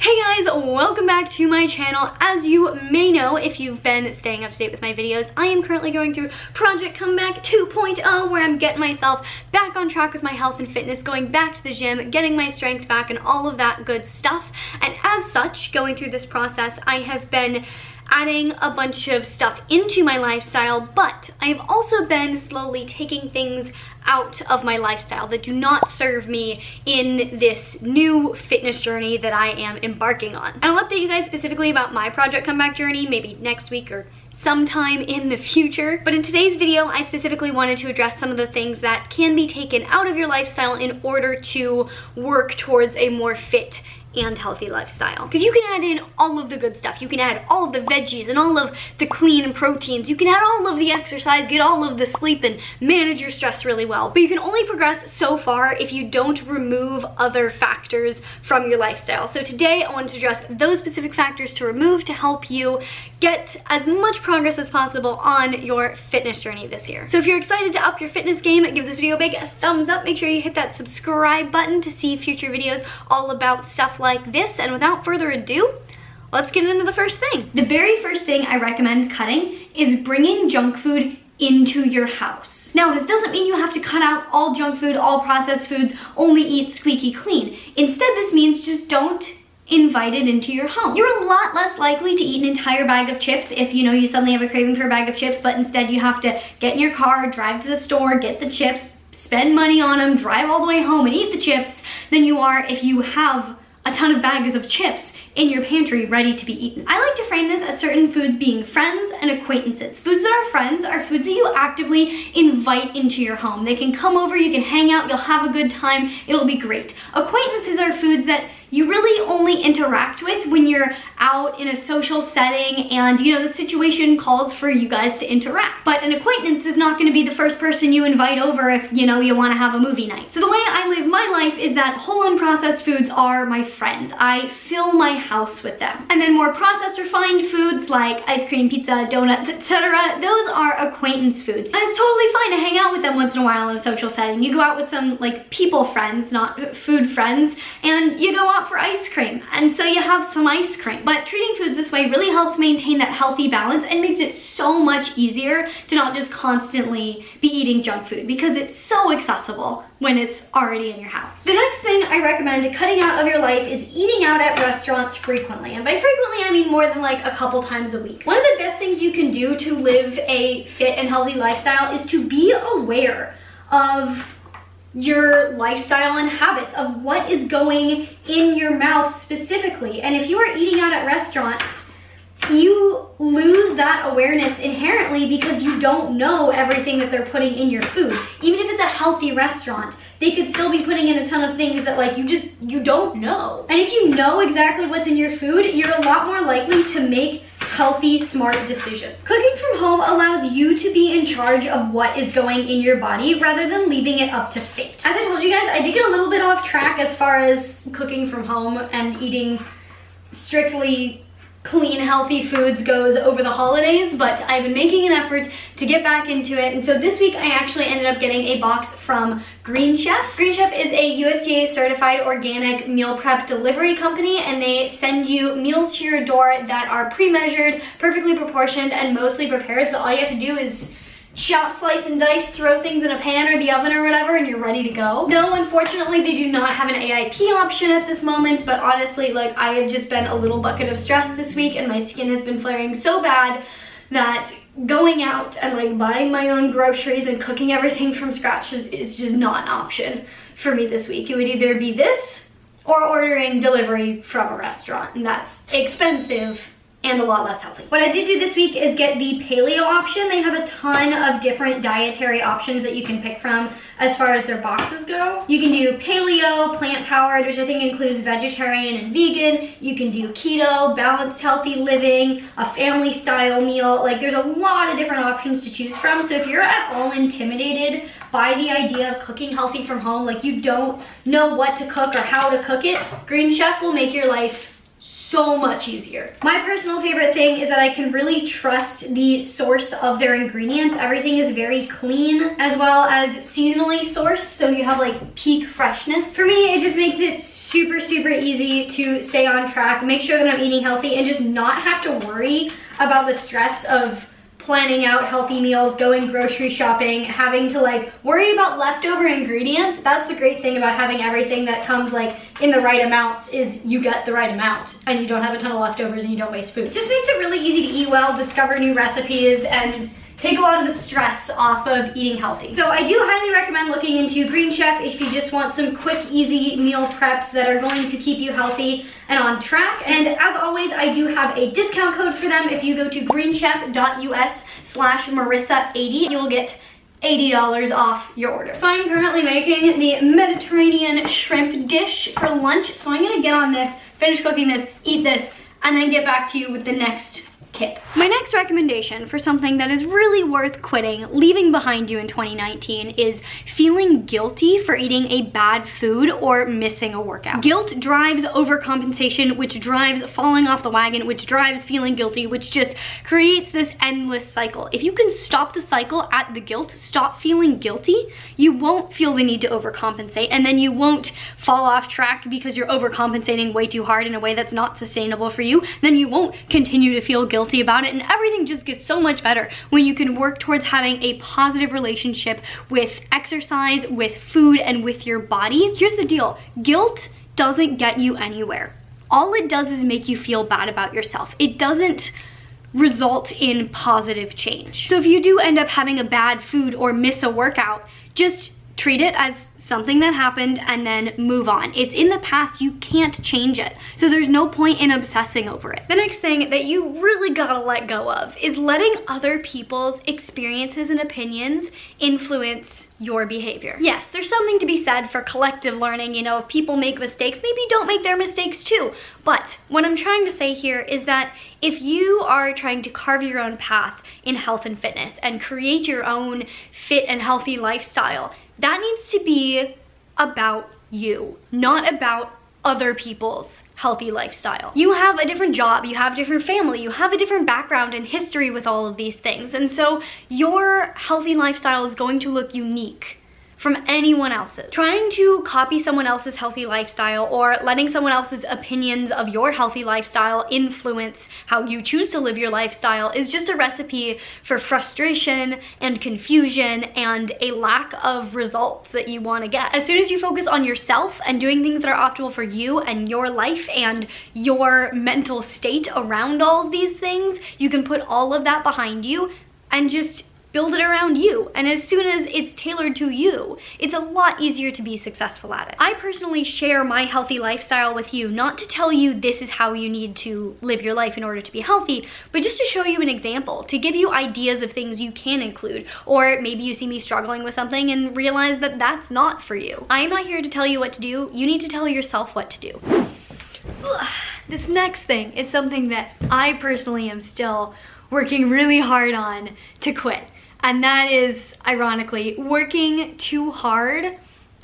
Hey guys, welcome back to my channel. As you may know, if you've been staying up to date with my videos, I am currently going through Project Comeback 2.0, where I'm getting myself back on track with my health and fitness, going back to the gym, getting my strength back, and all of that good stuff. And as such, going through this process, I have been adding a bunch of stuff into my lifestyle, but I have also been slowly taking things out of my lifestyle that do not serve me in this new fitness journey that I am embarking on. And I'll update you guys specifically about my Project Comeback journey maybe next week or sometime in the future. But in today's video, I specifically wanted to address some of the things that can be taken out of your lifestyle in order to work towards a more fit and healthy lifestyle. Because you can add in all of the good stuff. You can add all of the veggies and all of the clean proteins. You can add all of the exercise, get all of the sleep, and manage your stress really well. But you can only progress so far if you don't remove other factors from your lifestyle. So today I wanted to address those specific factors to remove to help you get as much progress as possible on your fitness journey this year. So if you're excited to up your fitness game, give this video a big thumbs up. Make sure you hit that subscribe button to see future videos all about stuff like this. And without further ado, let's get into the first thing. The very first thing I recommend cutting is bringing junk food into your house. Now, this doesn't mean you have to cut out all junk food, all processed foods, only eat squeaky clean. Instead, this means just don't invite it into your home. You're a lot less likely to eat an entire bag of chips if you suddenly have a craving for a bag of chips, but instead you have to get in your car, drive to the store, get the chips, spend money on them, drive all the way home and eat the chips, than you are if you have a ton of bags of chips in your pantry ready to be eaten. I like to frame this as certain foods being friends and acquaintances. Foods that are friends are foods that you actively invite into your home. They can come over, you can hang out, you'll have a good time, it'll be great. Acquaintances are foods that you really only interact with when you're out in a social setting and the situation calls for you guys to interact. But an acquaintance is not going to be the first person you invite over if you want to have a movie night. So the way I live my life is that whole unprocessed foods are my friends. I fill my house with them. And then more processed refined foods like ice cream, pizza, donuts, etc., those are acquaintance foods. And it's totally fine to hang out with them once in a while in a social setting. You go out with some people friends, not food friends, and you go out for ice cream, and so you have some ice cream. But treating foods this way really helps maintain that healthy balance and makes it so much easier to not just constantly be eating junk food, because it's so accessible when it's already in your house. The next thing I recommend cutting out of your life is eating out at restaurants frequently. And by frequently, I mean more than a couple times a week. One of the best things you can do to live a fit and healthy lifestyle is to be aware of your lifestyle and habits, of what is going in your mouth specifically. And if you are eating out at restaurants, you lose that awareness inherently because you don't know everything that they're putting in your food. Even if it's a healthy restaurant, they could still be putting in a ton of things that you don't know. And if you know exactly what's in your food, you're a lot more likely to make healthy, smart decisions. Cooking from home allows you to be in charge of what is going in your body rather than leaving it up to fate. As I told you guys, I did get a little bit off track as far as cooking from home and eating strictly clean, healthy foods goes over the holidays, but I've been making an effort to get back into it. And so this week I actually ended up getting a box from Green Chef. Green Chef is a USDA certified organic meal prep delivery company, and they send you meals to your door that are pre-measured, perfectly proportioned, and mostly prepared. So all you have to do is chop, slice, and dice, throw things in a pan or the oven or whatever, and you're ready to go. No, unfortunately, they do not have an AIP option at this moment, but honestly, I have just been a little bucket of stress this week, and my skin has been flaring so bad that going out and buying my own groceries and cooking everything from scratch is just not an option for me this week. It would either be this or ordering delivery from a restaurant, and that's expensive and a lot less healthy. What I did do this week is get the paleo option. They have a ton of different dietary options that you can pick from as far as their boxes go. You can do paleo, plant-powered, which I think includes vegetarian and vegan. You can do keto, balanced healthy living, a family-style meal. There's a lot of different options to choose from. So if you're at all intimidated by the idea of cooking healthy from home, you don't know what to cook or how to cook it, Green Chef will make your life so much easier. My personal favorite thing is that I can really trust the source of their ingredients. Everything is very clean, as well as seasonally sourced, so you have like peak freshness. For me, it just makes it super, super easy to stay on track, make sure that I'm eating healthy, and just not have to worry about the stress of planning out healthy meals, going grocery shopping, having to like worry about leftover ingredients. That's the great thing about having everything that comes like in the right amounts, is you get the right amount and you don't have a ton of leftovers and you don't waste food. Just makes it really easy to eat well, discover new recipes, and take a lot of the stress off of eating healthy. So I do highly recommend looking into Green Chef if you just want some quick, easy meal preps that are going to keep you healthy and on track. And as always, I do have a discount code for them. If you go to greenchef.us/Marissa80, you will get $80 off your order. So I'm currently making the Mediterranean shrimp dish for lunch. So I'm gonna get on this, finish cooking this, eat this, and then get back to you with the next tip. My next recommendation for something that is really worth quitting, leaving behind you in 2019, is feeling guilty for eating a bad food or missing a workout. Guilt drives overcompensation, which drives falling off the wagon, which drives feeling guilty, which just creates this endless cycle. If you can stop the cycle at the guilt, stop feeling guilty, you won't feel the need to overcompensate, and then you won't fall off track because you're overcompensating way too hard in a way that's not sustainable for you. Then you won't continue to feel guilty about it, and everything just gets so much better when you can work towards having a positive relationship with exercise, with food, and with your body. Here's the deal: guilt doesn't get you anywhere. All it does is make you feel bad about yourself. It doesn't result in positive change. So if you do end up having a bad food or miss a workout, just treat it as something that happened and then move on. It's in the past, you can't change it. So there's no point in obsessing over it. The next thing that you really gotta let go of is letting other people's experiences and opinions influence your behavior. Yes, there's something to be said for collective learning. You know, if people make mistakes, maybe don't make their mistakes too. But what I'm trying to say here is that if you are trying to carve your own path in health and fitness and create your own fit and healthy lifestyle, that needs to be about you, not about other people's healthy lifestyle. You have a different job, you have a different family, you have a different background and history with all of these things. And so your healthy lifestyle is going to look unique from anyone else's. Trying to copy someone else's healthy lifestyle or letting someone else's opinions of your healthy lifestyle influence how you choose to live your lifestyle is just a recipe for frustration and confusion and a lack of results that you want to get. As soon as you focus on yourself and doing things that are optimal for you and your life and your mental state around all of these things, you can put all of that behind you and just build it around you. And as soon as it's tailored to you, it's a lot easier to be successful at it. I personally share my healthy lifestyle with you, not to tell you this is how you need to live your life in order to be healthy, but just to show you an example, to give you ideas of things you can include. Or maybe you see me struggling with something and realize that that's not for you. I'm not here to tell you what to do. You need to tell yourself what to do. This next thing is something that I personally am still working really hard on to quit. And that is, ironically, working too hard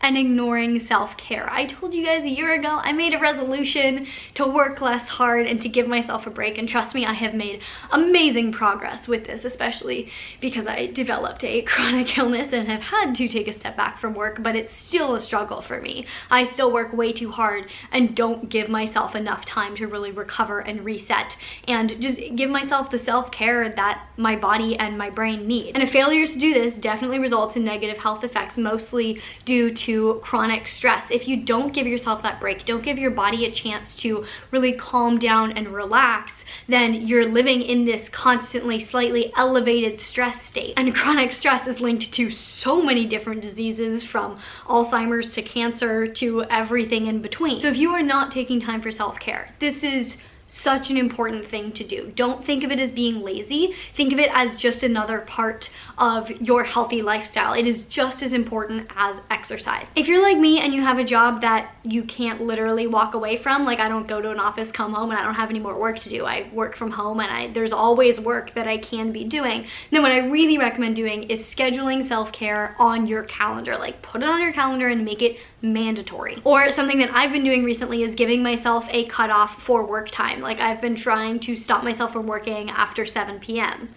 and ignoring self-care. I told you guys a year ago, I made a resolution to work less hard and to give myself a break. And trust me, I have made amazing progress with this, especially because I developed a chronic illness and have had to take a step back from work, but it's still a struggle for me. I still work way too hard and don't give myself enough time to really recover and reset and just give myself the self-care that my body and my brain need. And a failure to do this definitely results in negative health effects, mostly due to chronic stress. If you don't give yourself that break, don't give your body a chance to really calm down and relax, then you're living in this constantly slightly elevated stress state. And chronic stress is linked to so many different diseases, from Alzheimer's to cancer to everything in between. So if you are not taking time for self-care, this is such an important thing to do. Don't think of it as being lazy. Think of it as just another part of your healthy lifestyle. It is just as important as exercise. If you're like me and you have a job that you can't literally walk away from, like I don't go to an office, come home, and I don't have any more work to do. I work from home and there's always work that I can be doing. Then what I really recommend doing is scheduling self-care on your calendar. Like put it on your calendar and make it mandatory. Or something that I've been doing recently is giving myself a cutoff for work time. Like I've been trying to stop myself from working after 7 p.m.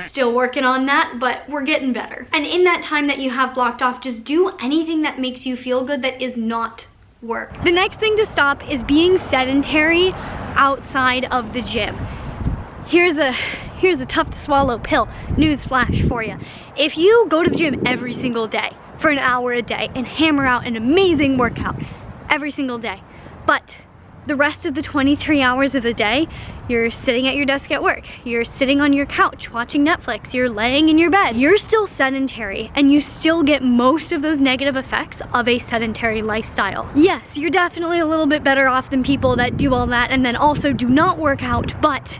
Still working on that, but we're getting better. And in that time that you have blocked off, just do anything that makes you feel good that is not work. The next thing to stop is being sedentary outside of the gym. Here's a tough to swallow pill. Newsflash for you. If you go to the gym every single day for an hour a day and hammer out an amazing workout every single day, but the rest of the 23 hours of the day, you're sitting at your desk at work, you're sitting on your couch watching Netflix, you're laying in your bed, you're still sedentary and you still get most of those negative effects of a sedentary lifestyle. Yes, you're definitely a little bit better off than people that do all that and then also do not work out, but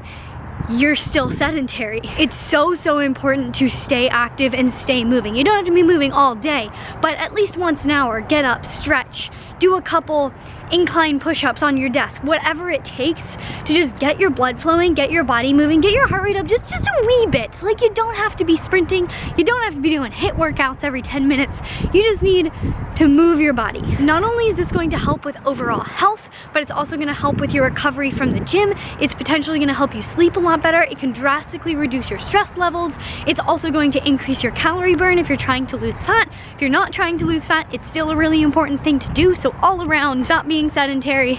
you're still sedentary. It's so important to stay active and stay moving. You don't have to be moving all day, but at least once an hour, get up, stretch, do a couple incline push-ups on your desk, whatever it takes to just get your blood flowing, get your body moving, get your heart rate up just a wee bit. Like you don't have to be sprinting, you don't have to be doing HIIT workouts every 10 minutes. You just need to move your body. Not only is this going to help with overall health, but it's also going to help with your recovery from the gym. It's potentially going to help you sleep a lot better. It can drastically reduce your stress levels. It's also going to increase your calorie burn if you're trying to lose fat. If you're not trying to lose fat, it's still a really important thing to do. So all around, stop being sedentary,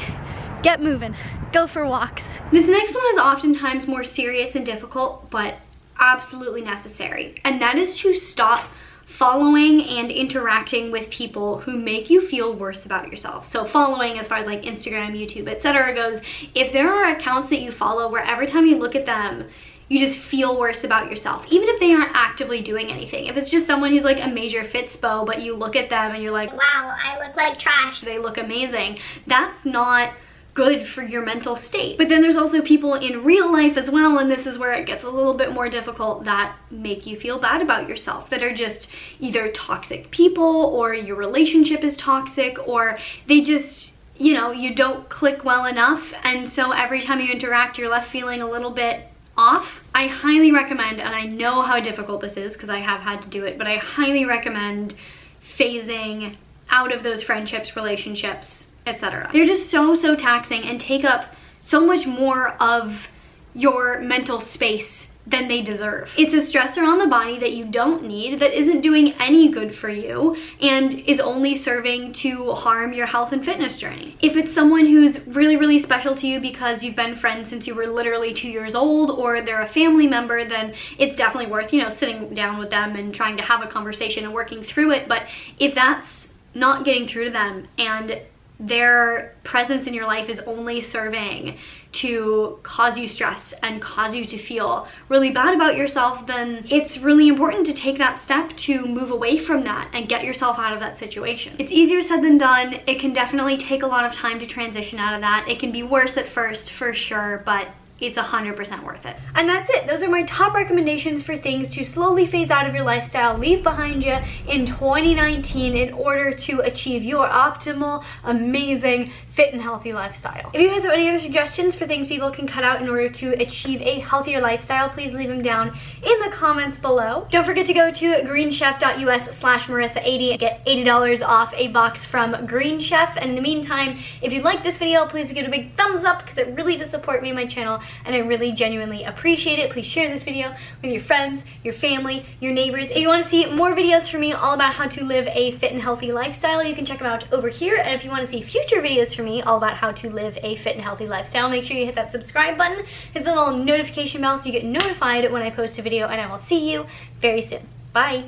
get moving, go for walks. This next one is oftentimes more serious and difficult, but absolutely necessary. And that is to stop following and interacting with people who make you feel worse about yourself. So following as far as like Instagram, YouTube, etc. goes, if there are accounts that you follow where every time you look at them, you just feel worse about yourself, even if they aren't actively doing anything. If it's just someone who's like a major fitspo, but you look at them and you're like, wow, I look like trash, they look amazing, that's not good for your mental state. But then there's also people in real life as well, and this is where it gets a little bit more difficult, that make you feel bad about yourself, that are just either toxic people, or your relationship is toxic, or they just, you know, you don't click well enough, and so every time you interact, you're left feeling a little bit off. I highly recommend, and I know how difficult this is because I have had to do it, but I highly recommend phasing out of those friendships, relationships, etc. They're just so taxing and take up so much more of your mental space than they deserve. It's a stressor on the body that you don't need, that isn't doing any good for you, and is only serving to harm your health and fitness journey. If it's someone who's really special to you because you've been friends since you were literally 2 years old, or they're a family member, then it's definitely worth, you know, sitting down with them and trying to have a conversation and working through it. But if that's not getting through to them and their presence in your life is only serving to cause you stress and cause you to feel really bad about yourself, then it's really important to take that step to move away from that and get yourself out of that situation. It's easier said than done. It can definitely take a lot of time to transition out of that. It can be worse at first, for sure, but it's 100% worth it. And that's it. Those are my top recommendations for things to slowly phase out of your lifestyle, leave behind you in 2019 in order to achieve your optimal, amazing, fit and healthy lifestyle. If you guys have any other suggestions for things people can cut out in order to achieve a healthier lifestyle, please leave them down in the comments below. Don't forget to go to greenchef.us/Marissa80 to get $80 off a box from Green Chef. And in the meantime, if you like this video, please give it a big thumbs up because it really does support me and my channel, and I really genuinely appreciate it. Please share this video with your friends, your family, your neighbors. If you want to see more videos from me all about how to live a fit and healthy lifestyle, you can check them out over here. And if you want to see future videos from me all about how to live a fit and healthy lifestyle, make sure you hit that subscribe button, hit the little notification bell so you get notified when I post a video, and I will see you very soon. Bye!